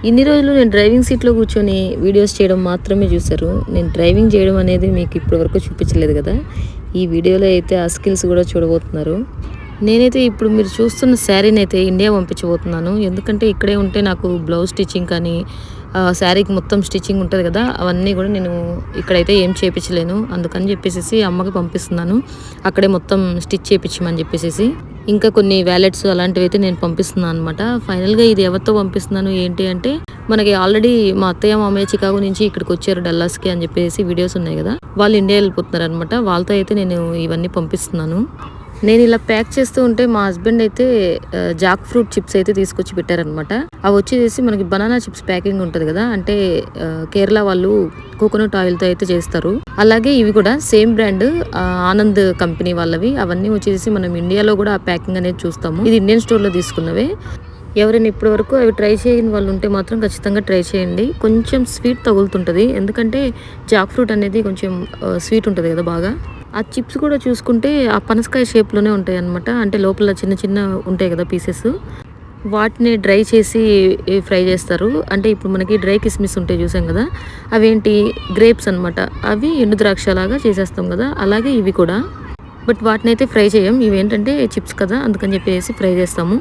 ఇన్ని రోజులు నేను డ్రైవింగ్ సీట్లో కూర్చొని వీడియోస్ చేయడం మాత్రమే చూశారు. నేను డ్రైవింగ్ చేయడం అనేది మీకు ఇప్పటివరకు చూపించలేదు కదా. ఈ వీడియోలో అయితే ఆ స్కిల్స్ కూడా చూడబోతున్నారు. నేనైతే ఇప్పుడు మీరు చూస్తున్న శారీని అయితే ఇండియా పంపించబోతున్నాను. ఎందుకంటే ఇక్కడే ఉంటే నాకు బ్లౌజ్ స్టిచ్చింగ్ కానీ శారీకి మొత్తం స్టిచ్చింగ్ ఉంటుంది కదా, అవన్నీ కూడా నేను ఇక్కడైతే ఏం చేయించలేను. అందుకని చెప్పేసి అమ్మకి పంపిస్తున్నాను. అక్కడే మొత్తం స్టిచ్ చేయించమని చెప్పేసి ఇంకా కొన్ని వ్యాలెట్స్ అలాంటివి అయితే నేను పంపిస్తున్నాను అనమాట. ఫైనల్గా ఇది ఎవరితో పంపిస్తున్నాను ఏంటి అంటే, మనకి ఆల్రెడీ మా అత్తయ్య మామయ్య చికాగో నుంచి ఇక్కడికి వచ్చారు డల్లాస్కి అని చెప్పేసి వీడియోస్ ఉన్నాయి కదా, వాళ్ళు ఇండియా వెళ్ళిపోతున్నారు అనమాట. వాళ్ళతో అయితే నేను ఇవన్నీ పంపిస్తున్నాను. నేను ఇలా ప్యాక్ చేస్తూ ఉంటే మా హస్బెండ్ అయితే జాక్ ఫ్రూట్ చిప్స్ అయితే తీసుకొచ్చి పెట్టారనమాట. అవి వచ్చేసి మనకి బనానా చిప్స్ ప్యాకింగ్ ఉంటుంది కదా, అంటే కేరళ వాళ్ళు కోకోనట్ ఆయిల్తో అయితే చేస్తారు. అలాగే ఇవి కూడా సేమ్ బ్రాండ్ ఆనంద్ కంపెనీ వాళ్ళవి. అవన్నీ వచ్చేసి మనం ఇండియాలో కూడా ఆ ప్యాకింగ్ అనేది చూస్తాము. ఇది ఇండియన్ స్టోర్లో తీసుకున్నవే. ఎవరైనా ఇప్పటి వరకు అవి ట్రై చేయని వాళ్ళు ఉంటే మాత్రం ఖచ్చితంగా ట్రై చేయండి. కొంచెం స్వీట్ తగులుతుంటుంది, ఎందుకంటే జాక్ ఫ్రూట్ అనేది కొంచెం స్వీట్ ఉంటుంది కదా బాగా. ఆ చిప్స్ కూడా చూసుకుంటే ఆ పనసకాయ షేప్లోనే ఉంటాయి అన్నమాట. అంటే లోపల చిన్న చిన్న ఉంటాయి కదా పీసెస్, వాటిని డ్రై చేసి ఫ్రై చేస్తారు. అంటే ఇప్పుడు మనకి డ్రై కిస్మిస్ ఉంటాయి చూసాం కదా, అవేంటి గ్రేప్స్ అనమాట. అవి ఎండు ద్రాక్ష లాగా చేసేస్తాం కదా, అలాగే ఇవి కూడా. బట్ వాటిని అయితే ఫ్రై చేయం, ఇవి ఏంటంటే చిప్స్ కదా, అందుకని చెప్పేసి ఫ్రై చేస్తాము.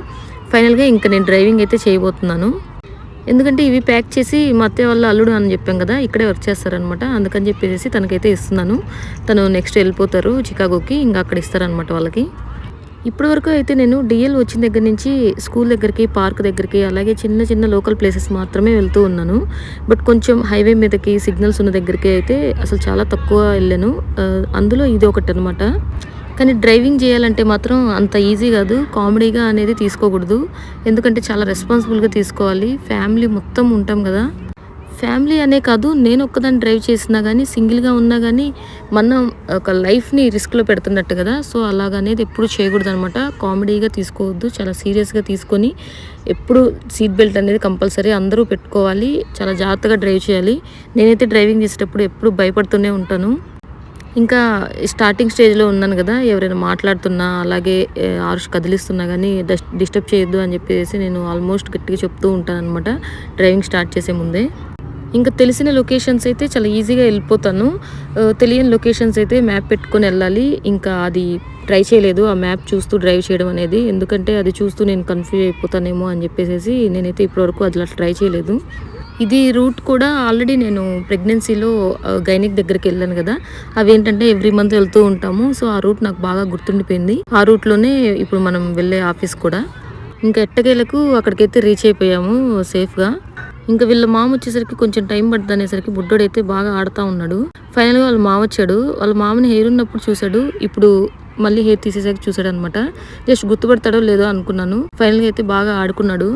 ఫైనల్గా ఇంకా నేను డ్రైవింగ్ అయితే చేయబోతున్నాను. ఎందుకంటే ఇవి ప్యాక్ చేసి మా అత్తయ్య వాళ్ళ అల్లుడు అని చెప్పాం కదా, ఇక్కడే వర్క్ చేస్తారనమాట. అందుకని చెప్పేసి తనకైతే ఇస్తున్నాను. తను నెక్స్ట్ వెళ్ళిపోతారు చికాగోకి, ఇంకా అక్కడ ఇస్తారనమాట వాళ్ళకి. ఇప్పటి వరకు అయితే నేను డిఎల్ వచ్చిన దగ్గర నుంచి స్కూల్ దగ్గరికి, పార్క్ దగ్గరికి, అలాగే చిన్న చిన్న లోకల్ ప్లేసెస్ మాత్రమే వెళ్తూ ఉన్నాను. బట్ కొంచెం హైవే మీదకి సిగ్నల్స్ ఉన్న దగ్గరికి అయితే అసలు చాలా తక్కువ వెళ్ళాను. అందులో ఇది ఒకటి అనమాట. కానీ డ్రైవింగ్ చేయాలంటే మాత్రం అంత ఈజీ కాదు. కామెడీగా అనేది తీసుకోకూడదు, ఎందుకంటే చాలా రెస్పాన్సిబుల్గా తీసుకోవాలి. ఫ్యామిలీ మొత్తం ఉంటాం కదా, ఫ్యామిలీ అనే కాదు, నేను ఒక్కదాన్ని డ్రైవ్ చేసినా కానీ, సింగిల్గా ఉన్నా కానీ మనం ఒక లైఫ్ని రిస్క్లో పెడుతున్నట్టు కదా. సో అలాగనేది ఎప్పుడు చేయకూడదు అనమాట. కామెడీగా తీసుకోవద్దు, చాలా సీరియస్గా తీసుకొని ఎప్పుడు సీట్ బెల్ట్ అనేది కంపల్సరీ అందరూ పెట్టుకోవాలి. చాలా జాగ్రత్తగా డ్రైవ్ చేయాలి. నేనైతే డ్రైవింగ్ చేసేటప్పుడు ఎప్పుడు భయపడుతూనే ఉంటాను. ఇంకా స్టార్టింగ్ స్టేజ్లో ఉన్నాను కదా, ఎవరైనా మాట్లాడుతున్నా అలాగే ఆరుష్ కదిలిస్తున్నా కానీ డిస్టర్బ్ చేయొద్దు అని చెప్పేసి నేను ఆల్మోస్ట్ గట్టిగా చెప్తూ ఉంటాను అనమాట డ్రైవింగ్ స్టార్ట్ చేసే ముందే. ఇంకా తెలిసిన లొకేషన్స్ అయితే చాలా ఈజీగా వెళ్ళిపోతాను. తెలియని లొకేషన్స్ అయితే మ్యాప్ పెట్టుకొని వెళ్ళాలి. ఇంకా అది ట్రై చేయలేదు ఆ మ్యాప్ చూస్తూ డ్రైవ్ చేయడం అనేది, ఎందుకంటే అది చూస్తూ నేను కన్ఫ్యూజ్ అయిపోతానేమో అని చెప్పేసి నేనైతే ఇప్పటివరకు అట్లా ట్రై చేయలేదు. ఇది రూట్ కూడా ఆల్రెడీ నేను ప్రెగ్నెన్సీలో గైనిక్ దగ్గరికి వెళ్ళాను కదా, అవేంటంటే ఎవ్రీ మంత్ వెళ్తూ ఉంటాము. సో ఆ రూట్ నాకు బాగా గుర్తుండిపోయింది. ఆ రూట్లోనే ఇప్పుడు మనం వెళ్ళే ఆఫీస్ కూడా. ఇంకా ఎట్టకేలకు అక్కడికైతే రీచ్ అయిపోయాము సేఫ్గా. ఇంకా వీళ్ళ మామ వచ్చేసరికి కొంచెం టైం పడుతుంది అనేసరికి బుడ్డోడైతే బాగా ఆడుతూ ఉన్నాడు. ఫైనల్గా వాళ్ళ మామ వచ్చాడు. వాళ్ళ మామని హెయిర్ ఉన్నప్పుడు చూశాడు, ఇప్పుడు మళ్ళీ హెయిర్ తీసేసాక చూశాడు అనమాట. జస్ట్ గుర్తుపడతాడో లేదో అనుకున్నాను. ఫైనల్గా అయితే బాగా ఆడుకున్నాడు.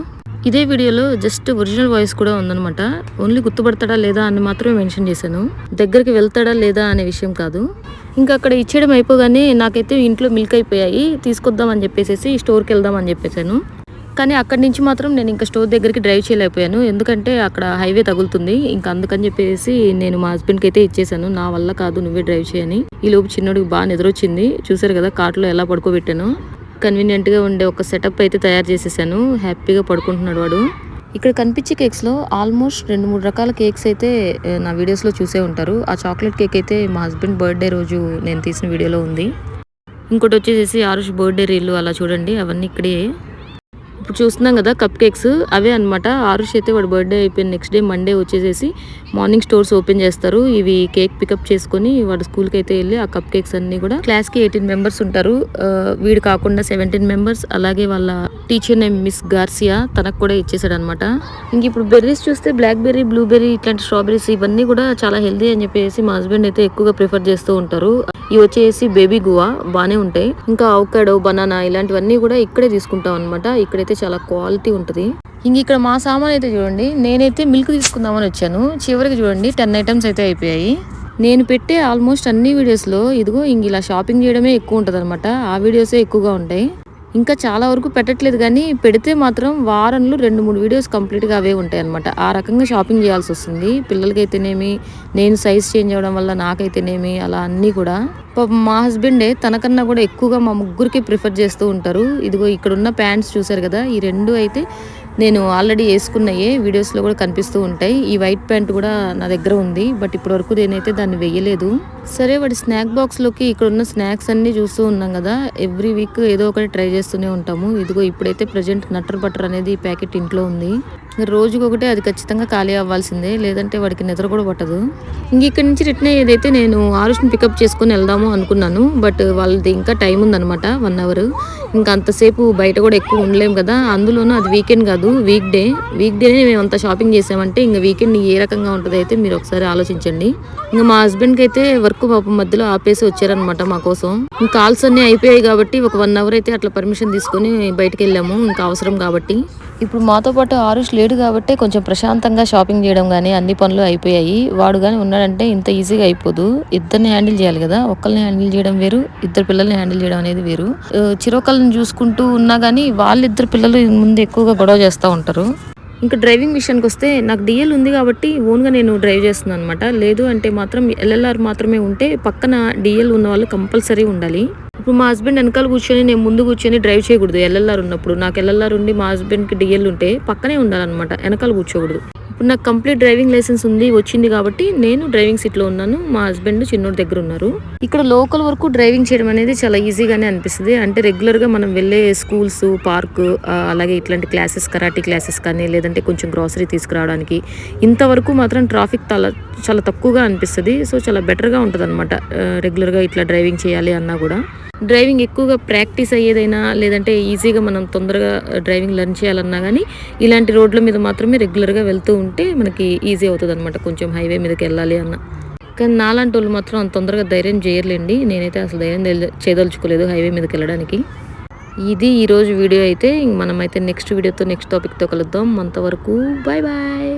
ఇదే వీడియోలో జస్ట్ ఒరిజినల్ వాయిస్ కూడా ఉందనమాట. ఓన్లీ గుర్తుపడతాడా లేదా అని మాత్రమే మెన్షన్ చేశాను, దగ్గరికి వెళ్తాడా లేదా అనే విషయం కాదు. ఇంకా అక్కడ ఇచ్చేయడం అయిపోగానే నాకైతే ఇంట్లో మిల్క్ అయిపోయాయి, తీసుకొద్దామని చెప్పేసి స్టోర్కి వెళ్దామని చెప్పేశాను. కానీ అక్కడి నుంచి మాత్రం నేను ఇంకా స్టోర్ దగ్గరికి డ్రైవ్ చేయలేకపోయాను, ఎందుకంటే అక్కడ హైవే తగులుతుంది. ఇంకా అందుకని చెప్పేసి నేను మా హస్బెండ్కి అయితే ఇచ్చేసాను, నా వల్ల కాదు నువ్వే డ్రైవ్ చేయని. ఈ లోపు చిన్నోడికి బాగా నిద్రొచ్చింది, చూసారు కదా కార్లో ఎలా పడుకోబెట్టాను. కన్వీనియంట్గా ఉండే ఒక సెటప్ అయితే తయారు చేసేసాను, హ్యాపీగా పడుకుంటున్నాడు వాడు. ఇక్కడ కనిపించే కేక్స్లో ఆల్మోస్ట్ 2-3 రకాల కేక్స్ అయితే నా వీడియోస్లో చూసే ఉంటారు. ఆ చాక్లెట్ కేక్ అయితే మా హస్బెండ్ బర్త్డే రోజు నేను తీసిన వీడియోలో ఉంది. ఇంకోటి వచ్చేసి ఆరుష్ బర్త్డే రీల్, అలా చూడండి, అవన్నీ ఇక్కడే. ఇప్పుడు చూస్తున్నాం కదా కప్ కేక్స్, అవే అనమాట. ఆరుష్ అయితే వాడు బర్త్డే అయిపోయిన నెక్స్ట్ డే మండే వచ్చేసి మార్నింగ్ స్టోర్స్ ఓపెన్ చేస్తారు. ఇవి కేక్ పికప్ చేసుకొని వాడు స్కూల్కి అయితే వెళ్ళి ఆ కప్ కేక్స్ అన్ని కూడా, క్లాస్కి 18 మెంబర్స్ ఉంటారు, వీడు కాకుండా 17 మెంబర్స్. అలాగే వాళ్ళ టీచర్ నేమ్ మిస్ గార్సియా, తనకు కూడా ఇచ్చేసాడు అనమాట. ఇంక ఇప్పుడు బెర్రీస్ చూస్తే బ్లాక్ బెర్రీ, బ్లూబెర్రీ, ఇట్లాంటి స్ట్రాబెర్రీస్ ఇవన్నీ కూడా చాలా హెల్దీ అని చెప్పేసి మా హస్బెండ్ అయితే ఎక్కువగా ప్రిఫర్ చేస్తూ ఉంటారు. ఇవి వచ్చేసి బేబీ గువా, బాగానే ఉంటాయి. ఇంకా అవకాడో, బనానా ఇలాంటివన్నీ కూడా ఇక్కడే తీసుకుంటాం అనమాట. ఇక్కడైతే చాలా క్వాలిటీ ఉంటుంది. ఇంక ఇక్కడ మా సామాన్ అయితే చూడండి, నేనైతే మిల్క్ తీసుకుందామని వచ్చాను, చివరికి చూడండి 10 ఐటమ్స్ అయితే అయిపోయాయి. నేను పెట్టే ఆల్మోస్ట్ అన్ని వీడియోస్లో ఇదిగో ఇంక ఇలా షాపింగ్ చేయడమే ఎక్కువ ఉంటుంది అనమాట, ఆ వీడియోసే ఎక్కువగా ఉంటాయి. ఇంకా చాలా వరకు పెట్టట్లేదు, కానీ పెడితే మాత్రం వారంలో 2-3 వీడియోస్ కంప్లీట్గా అవే ఉంటాయి అనమాట. ఆ రకంగా షాపింగ్ చేయాల్సి వస్తుంది. పిల్లలకైతేనేమి, నేను సైజ్ చేంజ్ అవ్వడం వల్ల నాకైతేనేమి, అలా అన్నీ కూడా. మా హస్బెండే తనకన్నా కూడా ఎక్కువగా మా ముగ్గురికి ప్రిఫర్ చేస్తూ ఉంటారు. ఇదిగో ఇక్కడ ఉన్న ప్యాంట్స్ చూసారు కదా, ఈ 2 అయితే నేను ఆల్రెడీ వేసుకున్నాయే వీడియోస్లో కూడా కనిపిస్తూ ఉంటాయి. ఈ వైట్ ప్యాంట్ కూడా నా దగ్గర ఉంది, బట్ ఇప్పటివరకు నేనైతే దాన్ని వేయలేదు. సరే, వాడి స్నాక్ బాక్స్లోకి ఇక్కడ ఉన్న స్నాక్స్ అన్నీ చూస్తూ ఉన్నాం కదా. ఎవ్రీ వీక్ ఏదో ఒకటి ట్రై చేస్తూనే ఉంటాము. ఇదిగో ఇప్పుడైతే ప్రజెంట్ నట్టర్ బటర్ అనేది ఈ ప్యాకెట్ ఇంట్లో ఉంది. రోజుకొకటి అది ఖచ్చితంగా ఖాళీ అవ్వాల్సిందే, లేదంటే వాడికి నిద్ర కూడా పట్టదు. ఇంక ఇక్కడి నుంచి రిటర్న్ అయ్యేదైతే నేను ఆరుష్ని పికప్ చేసుకుని వెళ్దాము అనుకున్నాను, బట్ వాళ్ళది ఇంకా టైం ఉందనమాట, 1 అవర్. ఇంకా అంతసేపు బయట కూడా ఎక్కువ ఉండలేము కదా. అందులోనూ అది వీకెండ్ కాదు, వీక్ డేనే మేము అంత షాపింగ్ చేసామంటే ఇంకా వీకెండ్ ఏ రకంగా ఉంటుంది అయితే మీరు ఒకసారి ఆలోచించండి. ఇంకా మా హస్బెండ్కి అయితే వర్క్ పాపం మధ్యలో ఆపేసి వచ్చారనమాట మా కోసం. ఇంకా కాల్స్ అన్నీ అయిపోయాయి కాబట్టి ఒక 1 అవర్ అయితే అట్లా పర్మిషన్ తీసుకొని బయటకు వెళ్ళాము, ఇంకా అవసరం కాబట్టి. ఇప్పుడు మాతో పాటు ఆరుష్ లేడు కాబట్టి కొంచెం ప్రశాంతంగా షాపింగ్ చేయడం కానీ అన్ని పనులు అయిపోయాయి. వాడు కానీ ఉన్నాడంటే ఇంత ఈజీగా అయిపోదు. ఇద్దరిని హ్యాండిల్ చేయాలి కదా, ఒక్కరిని హ్యాండిల్ చేయడం వేరు, ఇద్దరు పిల్లల్ని హ్యాండిల్ చేయడం అనేది వేరు. చిరోకల్ని చూసుకుంటూ ఉన్నా కానీ వాళ్ళిద్దరు పిల్లలు ముందు ఎక్కువగా గొడవ చేస్తూ ఉంటారు. ఇంకా డ్రైవింగ్ విషయానికి వస్తే నాకు డిఎల్ ఉంది కాబట్టి ఓన్గా నేను డ్రైవ్ చేస్తున్నాను అనమాట. లేదు అంటే మాత్రం ఎల్ఎల్ఆర్ మాత్రమే ఉంటే పక్కన డిఎల్ ఉన్న వాళ్ళు కంపల్సరీ ఉండాలి. ఇప్పుడు మా హస్బెండ్ వెనకాల కూర్చొని నేను ముందు కూర్చొని డ్రైవ్ చేయకూడదు. ఎల్ఎల్ఆర్ ఉన్నప్పుడు నాకు ఎల్ఎల్ఆర్ ఉండి మా హస్బెండ్కి డిఎల్ ఉంటే పక్కనే ఉండాలన్నమాట, వెనకాల కూర్చోకూడదు. ఇప్పుడు నాకు కంప్లీట్ డ్రైవింగ్ లైసెన్స్ వచ్చింది కాబట్టి నేను డ్రైవింగ్ సీట్లో ఉన్నాను, మా హస్బెండ్ చిన్నోడి దగ్గర ఉన్నారు. ఇక్కడ లోకల్ వరకు డ్రైవింగ్ చేయడం అనేది చాలా ఈజీగానే అనిపిస్తుంది. అంటే రెగ్యులర్గా మనం వెళ్ళే స్కూల్స్, పార్క్, అలాగే ఇట్లాంటి క్లాసెస్, కరాటీ క్లాసెస్ కానీ లేదంటే కొంచెం గ్రాసరీ తీసుకురావడానికి ఇంతవరకు మాత్రం ట్రాఫిక్ చాలా తక్కువగా అనిపిస్తుంది. సో చాలా బెటర్గా ఉంటుంది అనమాట రెగ్యులర్గా ఇట్లా డ్రైవింగ్ చేయాలి అన్నా కూడా. డ్రైవింగ్ ఎక్కువగా ప్రాక్టీస్ అయ్యేదైనా లేదంటే ఈజీగా మనం తొందరగా డ్రైవింగ్ లెర్న్ చేయాలన్నా కానీ ఇలాంటి రోడ్ల మీద మాత్రమే రెగ్యులర్గా వెళ్తూ ఉంటే మనకి ఈజీ అవుతుంది అనమాట, కొంచెం హైవే మీదకి వెళ్ళాలి అన్న. కానీ నాలాంటి వాళ్ళు మాత్రం అంత తొందరగా ధైర్యం చేయలేండి. నేనైతే అసలు ధైర్యం చేయదలుచుకోలేదు హైవే మీదకి వెళ్ళడానికి. ఇది ఈరోజు వీడియో అయితే. మనమైతే నెక్స్ట్ వీడియోతో నెక్స్ట్ టాపిక్తో కలుద్దాం. అంతవరకు బాయ్ బాయ్.